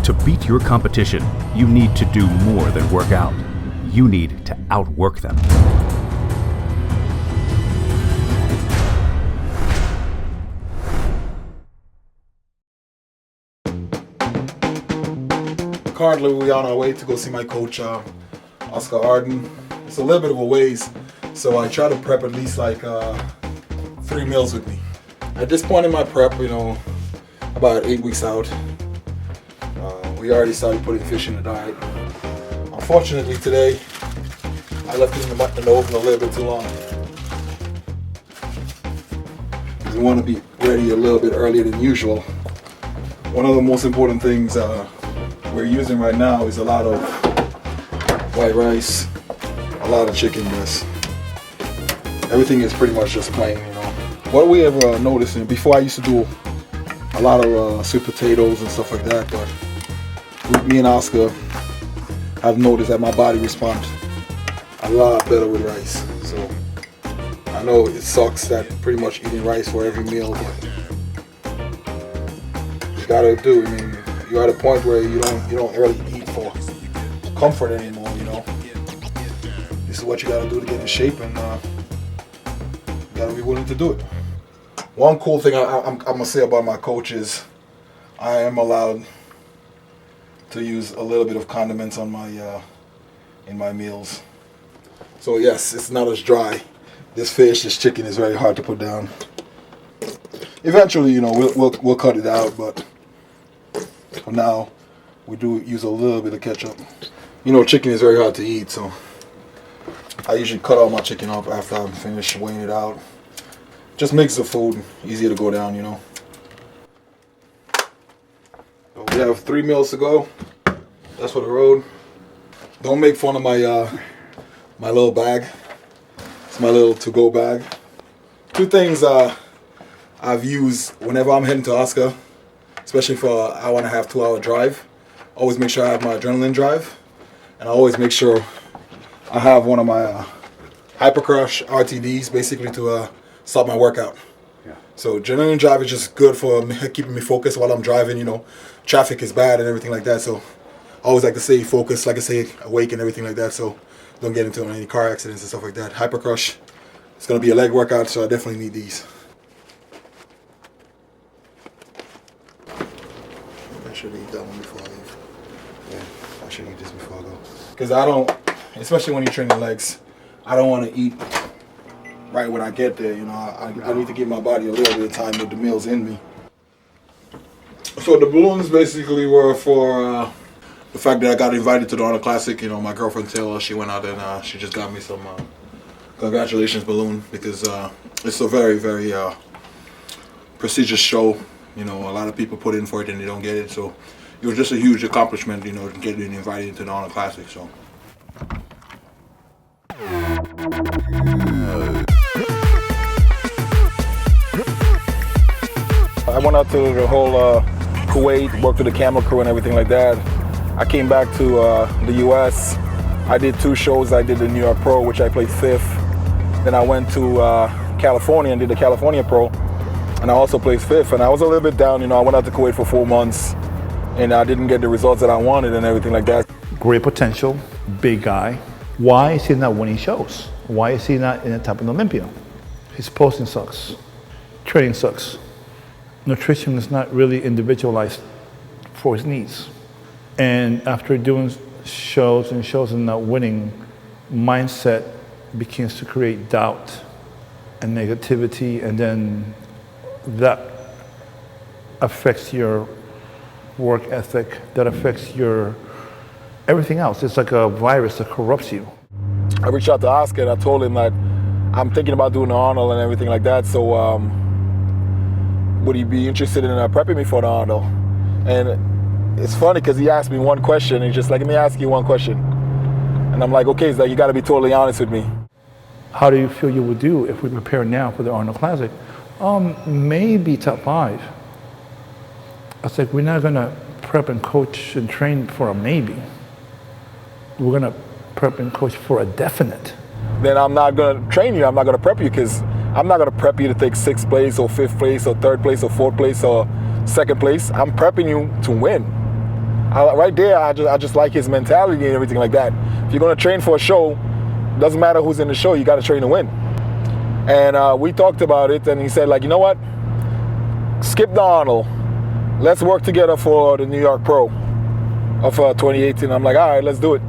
To beat your competition, you need to do more than work out. You need to outwork them. Currently, we're on our way to go see my coach, Oscar Ardon. It's a little bit of a ways, so I try to prep at least like 3 meals with me. At this point in my prep, you know, about 8 weeks out, we already started putting fish in the diet. Unfortunately, today, I left it in the oven a little bit too long. Because we want to be ready a little bit earlier than usual. One of the most important things we're using right now is a lot of white rice, a lot of chicken breast. Everything is pretty much just plain, you know. What we ever noticed, and before I used to do a lot of sweet potatoes and stuff like that, but me and Oscar have noticed that my body responds a lot better with rice. So I know it sucks that pretty much eating rice for every meal, but you gotta do. I mean, you're at a point where you don't really eat for comfort anymore, you know. This is what you gotta do to get in shape, and you gotta be willing to do it. One cool thing I'm gonna say about my coach is I am allowed to use a little bit of condiments on my in my meals. So yes, it's not as dry. This fish, this chicken is very hard to put down. Eventually, you know, we'll cut it out, but for now, we do use a little bit of ketchup. You know, chicken is very hard to eat, so I usually cut all my chicken up after I'm finished weighing it out. Just makes the food easier to go down, you know. So we have 3 meals to go. That's for the road. Don't make fun of my my little bag. It's my little to-go bag. 2 things I've used whenever I'm heading to Oscar, especially for an hour and a half, 2-hour drive. Always make sure I have my adrenaline drive, and I always make sure I have one of my Hypercrush RTDs, basically to start my workout. Yeah. So adrenaline drive is just good for keeping me focused while I'm driving. You know, traffic is bad and everything like that, so I always like to stay focused, like I say, awake and everything like that, so don't get into any car accidents and stuff like that. Hypercrush, it's gonna be a leg workout, so I definitely need these. I should eat that one before I leave. Yeah, I should eat this before I go. Because I don't, especially when you're training legs, I don't want to eat right when I get there. You know, I need to give my body a little bit of time with the meals in me. So the balloons basically were for the fact that I got invited to the Arnold Classic. You know, my girlfriend Taylor, she went out and she just got me some congratulations balloon, because it's a very, very prestigious show. You know, a lot of people put in for it and they don't get it, so it was just a huge accomplishment, you know, getting invited into the Arnold Classic. So I went out to the whole Kuwait, worked with the camel crew and everything like that. I came back to the US. I did 2 shows. I did the New York Pro, which I played 5th. Then I went to California and did the California Pro, and I also placed 5th. And I was a little bit down, you know. I went out to Kuwait for 4 months, and I didn't get the results that I wanted and everything like that. Great potential, big guy. Why is he not winning shows? Why is he not in the top of the Olympia? His posting sucks. Training sucks. Nutrition is not really individualized for his needs. And after doing shows and not winning, mindset begins to create doubt and negativity, and then that affects your work ethic, that affects your everything else. It's like a virus that corrupts you. I reached out to Oscar and I told him that I'm thinking about doing the Arnold and everything like that, so would he be interested in prepping me for the Arnold? And it's funny because he asked me one question, and he's just like, let me ask you one question. And I'm like, okay, he's like, you got to be totally honest with me. How do you feel you would do if we prepare now for the Arnold Classic? Maybe top 5. I was like, we're not gonna prep and coach and train for a maybe. We're gonna prep and coach for a definite. Then I'm not gonna train you, I'm not gonna prep you, because I'm not gonna prep you to take 6th place or 5th place or 3rd place or 4th place or 2nd place. I'm prepping you to win. right there, I just like his mentality and everything like that. If you're gonna train for a show, doesn't matter who's in the show, you got to train to win. And we talked about it, and he said, like, you know what? Skip the Arnold. Let's work together for the New York Pro of 2018. I'm like, all right, let's do it.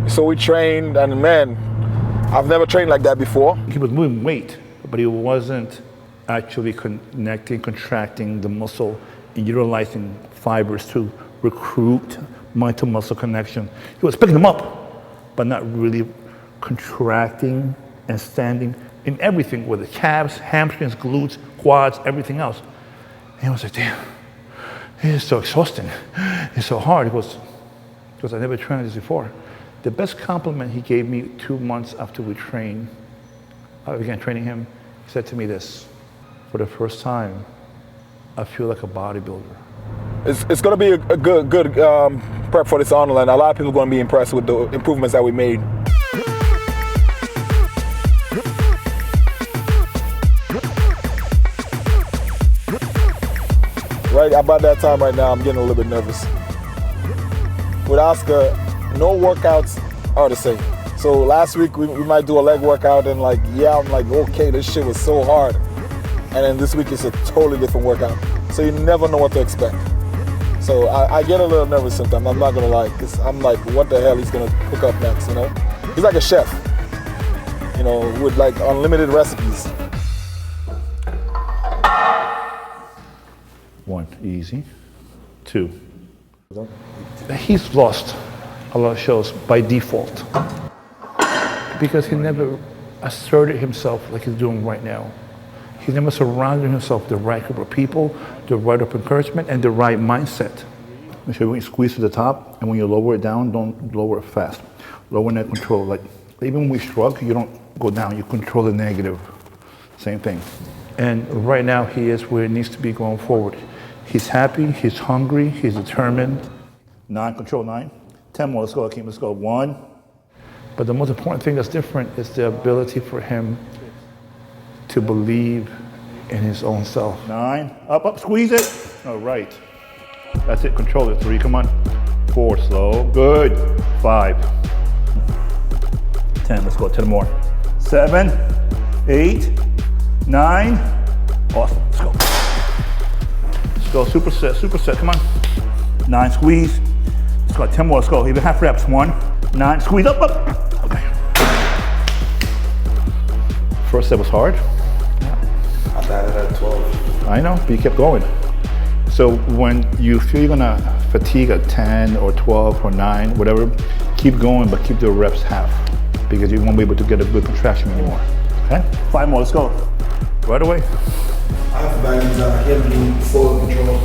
So we trained, and man, I've never trained like that before. He was moving weight, but he wasn't actually connecting, contracting the muscle, and utilizing fibers to recruit muscle connection. He was picking them up, but not really contracting and standing in everything, with the calves, hamstrings, glutes, quads, everything else. And I was like, damn, this is so exhausting. It's so hard. It was, because I never trained this before. The best compliment he gave me 2 months after we trained, I began training him, he said to me this: for the first time, I feel like a bodybuilder. It's going to be a good prep for this Arnold, and a lot of people are going to be impressed with the improvements that we made. Right about that time right now, I'm getting a little bit nervous. With Oscar, no workouts are the same. So last week we might do a leg workout, and like, yeah, I'm like, okay, this shit was so hard. And then this week it's a totally different workout. So you never know what to expect. So I get a little nervous sometimes, I'm not gonna lie, because I'm like, what the hell he's gonna cook up next, you know? He's like a chef, you know, with like unlimited recipes. 1, easy. 2. He's lost a lot of shows by default because he never asserted himself like he's doing right now. He never surrounded himself with the right group of people, the right of encouragement, and the right mindset. Make sure when you squeeze to the top, and when you lower it down, don't lower it fast. Lower net control. Like, even when we shrug, you don't go down, you control the negative. Same thing. And right now, he is where he needs to be going forward. He's happy, he's hungry, he's determined. 9, control 9. 10 more, let's go, Akim, let's go. 1. But the most important thing that's different is the ability for him to believe in his own self. 9, up, squeeze it. All right. That's it, control it. 3, come on. 4, slow, good. 5. 10, let's go, 10 more. 7, 8, 9. Awesome, let's go. Let's go, superset, come on. 9, squeeze. Let's go, 10 more, let's go. Even half reps. 1, 9, squeeze, up. Okay. First set was hard. I started at 12. I know, but you kept going. So when you feel you're gonna fatigue at 10 or 12 or 9, whatever, keep going, but keep the reps half, because you won't be able to get a good contraction anymore. Okay? 5 more, let's go. Right away. IFBB means I can't be full control.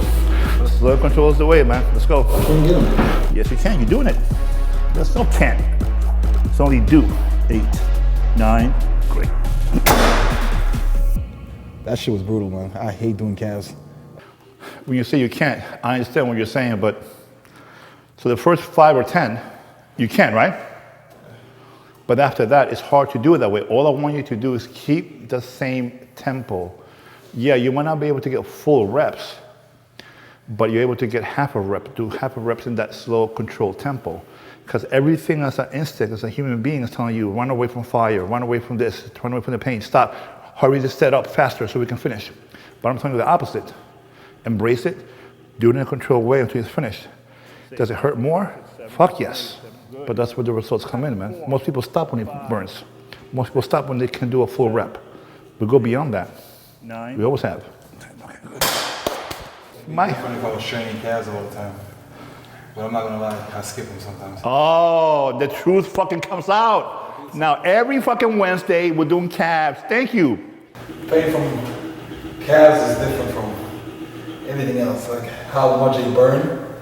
Slow control is the way, man. Let's go. I can't get him. Yes, you can. You're doing it. There's no can't. It's only do. 8, 9, great. That shit was brutal, man. I hate doing calves. When you say you can't, I understand what you're saying, but so the first 5 or 10, you can, right? But after that, it's hard to do it that way. All I want you to do is keep the same tempo. Yeah, you might not be able to get full reps, but you're able to get half a rep, do half a reps in that slow, controlled tempo. Because everything as an instinct, as a human being, is telling you, run away from fire, run away from this, run away from the pain, stop, hurry this set up faster so we can finish. But I'm telling you the opposite. Embrace it, do it in a controlled way until it's finished. Does it hurt more? Fuck yes. But that's where the results come in, man. Most people stop when it burns. Most people stop when they can do a full rep. We go beyond that. 9. We always have. Okay, good. Funny if I was training calves all the time. But I'm not gonna lie, I skip them sometimes. Oh, the truth fucking comes out. Now every fucking Wednesday we're doing calves. Thank you. Pain from calves is different from anything else. Like how much they burn,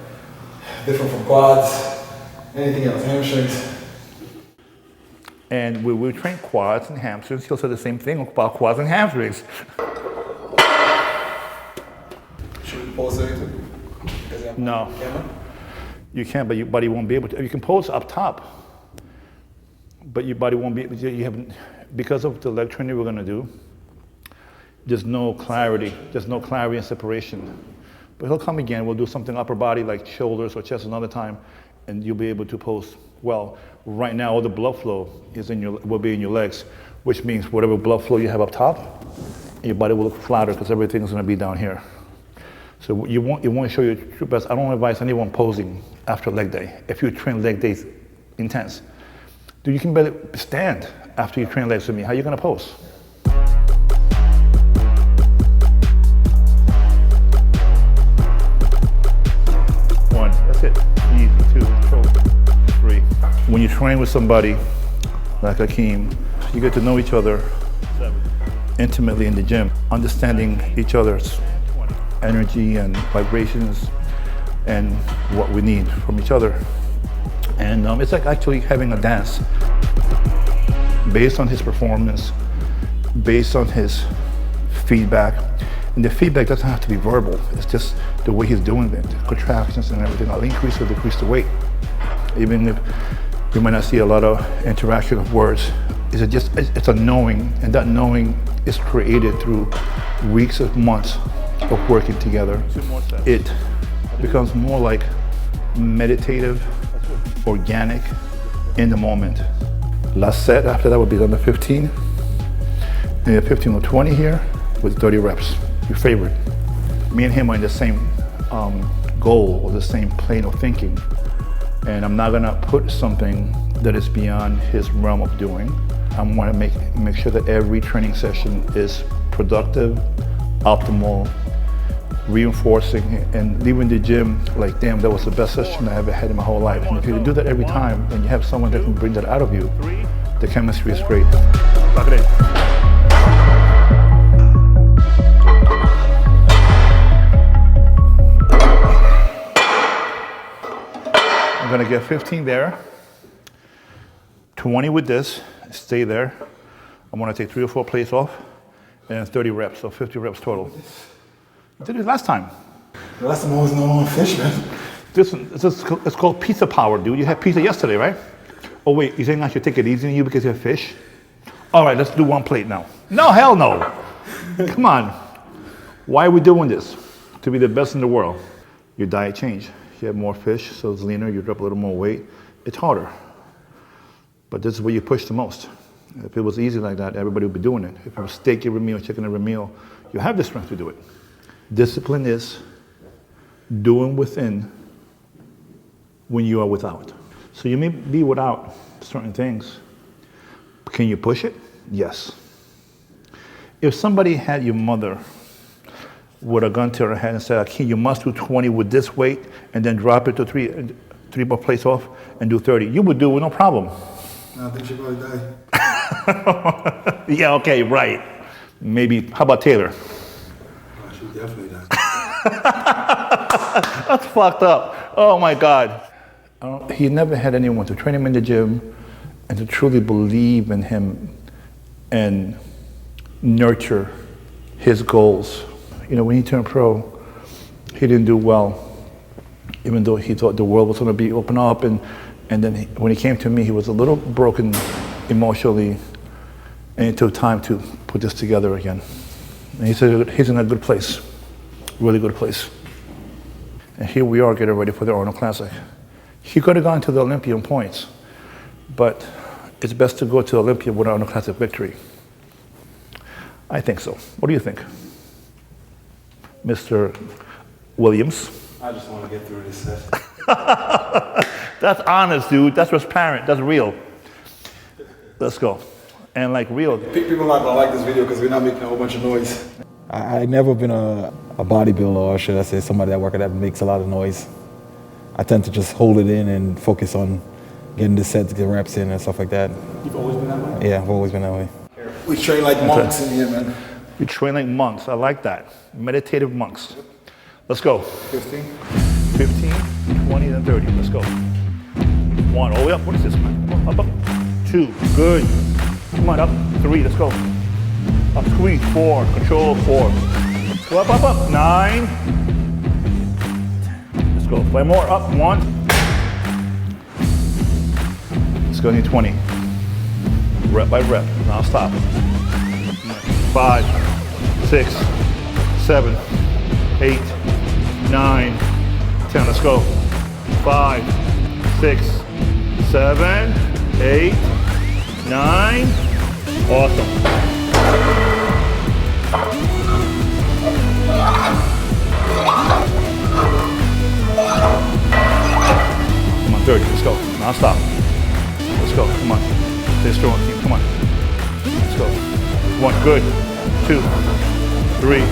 different from quads, anything else, hamstrings. And we train quads and hamstrings. He'll say the same thing about quads and hamstrings. Should we pose it? No. You can, but your body won't be able to. You can pose up top, but your body won't be. You haven't, because of the leg training we're going to do. There's no clarity. There's no clarity and separation But he'll come again, we'll do something upper body like shoulders or chest another time, and you'll be able to pose well. Right now, all the blood flow will be in your legs, which means whatever blood flow you have up top, your body will look flatter because everything's gonna be down here. So you want to show your true best. I don't advise anyone posing after leg day. If you train leg days intense, dude, you can barely stand after you train legs with me. How are you gonna pose? One, that's it. Easy, 2, control, 3. When you train with somebody like Akim, you get to know each other intimately in the gym, understanding each other's energy and vibrations and what we need from each other. And it's like actually having a dance based on his performance, based on his feedback. And the feedback doesn't have to be verbal. It's just the way he's doing it, contractions and everything. I'll increase or decrease the weight. Even if you might not see a lot of interaction of words, it's a knowing, and that knowing is created through weeks of months of working together. It becomes more like meditative, organic, in the moment. Last set after that would be under 15. And 15 or 20 here with 30 reps, your favorite. Me and him are in the same goal or the same plane of thinking. And I'm not gonna put something that is beyond his realm of doing. I wanna make sure that every training session is productive, optimal, reinforcing, and leaving the gym like, damn, that was the best session I ever had in my whole life. And if you do that every time, and you have someone that can bring that out of you, the chemistry is great. Lock it in. I'm gonna get 15 there, 20 with this, stay there. I'm gonna take 3 or 4 plates off, and 30 reps, so 50 reps total. Did it last time. The last time I was on fish, man. It's called pizza power, dude. You had pizza yesterday, right? Oh wait, you saying I should take it easy on you because you have fish? All right, let's do 1 plate now. No, hell no. Come on. Why are we doing this? To be the best in the world. Your diet changed. You have more fish, so it's leaner, you drop a little more weight. It's harder. But this is where you push the most. If it was easy like that, everybody would be doing it. If it was steak every meal, chicken every meal, you have the strength to do it. Discipline is doing within when you are without. So you may be without certain things. Can you push it? Yes. If somebody had your mother with a gun to her head and said, okay, you must do 20 with this weight and then drop it to 3 more plates off and do 30, you would do it with no problem. I think she'd probably die. Yeah, okay, right. Maybe, how about Taylor? She would definitely die. That's fucked up. Oh my God. He never had anyone to train him in the gym and to truly believe in him and nurture his goals. You know, when he turned pro, he didn't do well, even though he thought the world was gonna be open up. And then when he came to me, he was a little broken emotionally, and it took time to put this together again. And he said he's in a good place, really good place. And here we are getting ready for the Arnold Classic. He could have gone to the Olympian points, but it's best to go to Olympia with an Arnold Classic victory. I think so. What do you think, Mr. Williams? I just want to get through this set. That's honest, dude. That's transparent. That's real. Let's go. And like real. People are not gonna like this video because we're not making a whole bunch of noise. I've never been a bodybuilder, or should I say somebody that makes a lot of noise. I tend to just hold it in and focus on getting the sets, get reps in and stuff like that. You've always been that way? Yeah, I've always been that way. We train like monks in here, man. We train like monks. I like that. Meditative monks. Let's go. 15. 15, 20, and 30. Let's go. 1, all the way up. What is this, man? Up, up. 2, good. Come on, up. 3, let's go. Up, squeeze. 4, control. 4. Go up, up, up. 9. Let's go. 5 more. Up. 1. Let's go. Need 20. Rep by rep. Now stop. 5, 6, 7, 8, 9, 10. Let's go. 5, 6, 7, 8, 9. Awesome. Come on, 30. Let's go. Non-stop. Let's go. Come on. Stay strong, team. Come on. Let's go. 1. Good. 2, 3.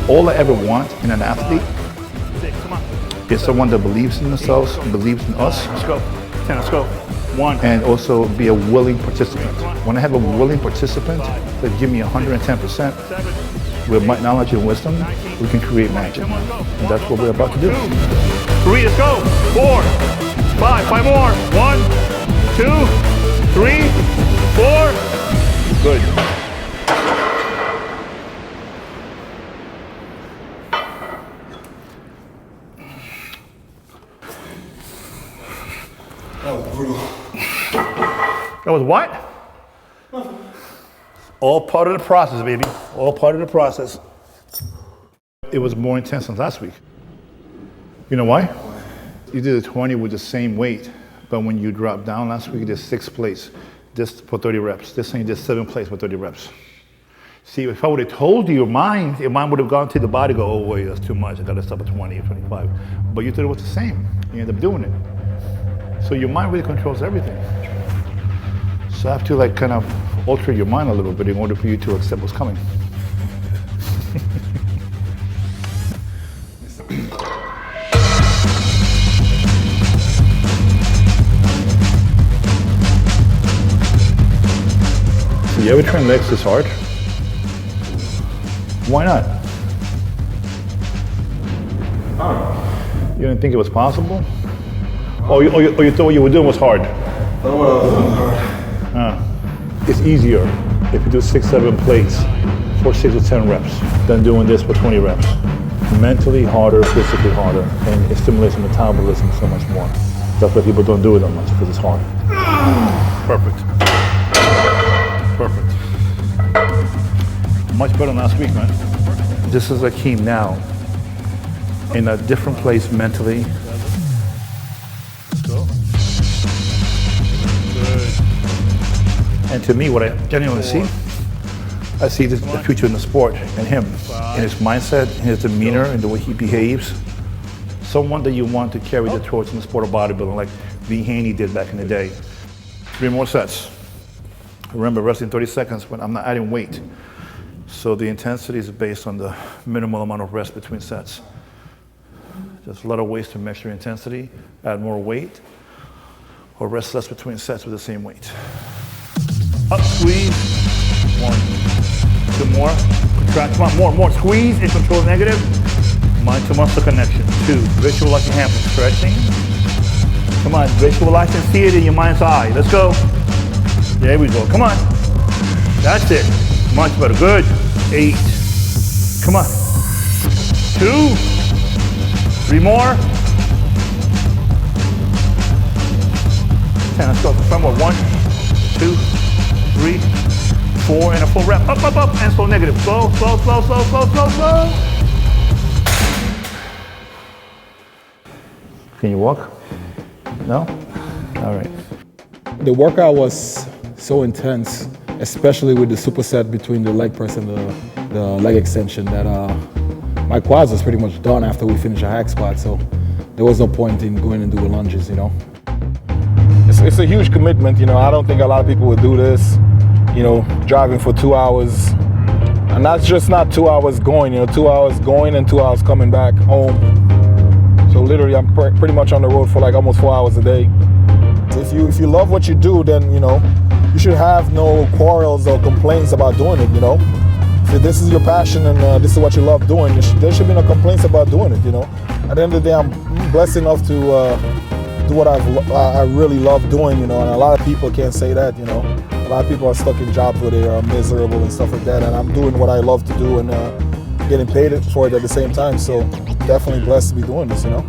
All I ever want in an athlete is someone that believes in themselves, believes in us. Let's go. 10. Let's go. 1. And also be a willing participant. When I have a willing participant that give me 110% with my knowledge and wisdom, we can create magic. And that's what we're about to do. 3. Let's go. 4, 5. 5 more. 1, 2, 3, 4. Good. That was brutal. That was what? All part of the process, baby. All part of the process. It was more intense than last week. You know why? You did a 20 with the same weight, but when you dropped down last week, you did 6 plates, this for 30 reps. This thing you did 7 plates for 30 reps. See, if I would have told you your mind would have gone to the body, go, oh wait, that's too much, I gotta stop at 20 or 25. But you thought it was the same, you ended up doing it. So your mind really controls everything. So I have to like kind of alter your mind a little bit in order for you to accept what's coming. So you ever train legs this hard? Why not? You didn't think it was possible? Or you thought what you were doing was hard? It's easier if you do 6, 7 plates for 6 or 10 reps than doing this for 20 reps. Mentally harder, physically harder, and it stimulates your metabolism so much more. That's why people don't do it that much, because it's hard. Perfect. Perfect. Much better than last week, man. This is Akim now, in a different place mentally. And to me, what I genuinely see, I see the future in the sport and him, in his mindset, in his demeanor, and the way he behaves. Someone that you want to carry the torch in the sport of bodybuilding, like V. Haney did back in the day. 3 more sets. Remember, resting 30 seconds when I'm not adding weight. So the intensity is based on the minimal amount of rest between sets. There's a lot of ways to measure intensity, add more weight, or rest less between sets with the same weight. Up, squeeze. 1, 2 more. Contract. Come on, more. Squeeze and control negative. Mind to muscle connection. 2. Visualize your hamstring stretching. Come on, visualize and see it in your mind's eye. Let's go. There we go. Come on. That's it. Much better. Good. 8. Come on. 2. 3 more. 10. Let's go. Front more. 1, 2, 3, 4, and a full rep. Up, and slow negative. Slow. Can you walk? No? All right. The workout was so intense, especially with the superset between the leg press and the leg extension, that my quads was pretty much done after we finished a hack squat, so there was no point in going and doing lunges, you know. It's a huge commitment, you know. I don't think a lot of people would do this, you know, driving for 2 hours. And that's just not 2 hours going, you know, 2 hours going and 2 hours coming back home. So literally I'm pretty much on the road for like almost 4 hours a day. If you love what you do, then, you know, you should have no quarrels or complaints about doing it, you know. If this is your passion and this is what you love doing, there should be no complaints about doing it, you know. At the end of the day, I'm blessed enough to do what I really love doing, you know, and a lot of people can't say that, you know. A lot of people are stuck in jobs where they are miserable and stuff like that, and I'm doing what I love to do and getting paid for it at the same time, so definitely blessed to be doing this, you know.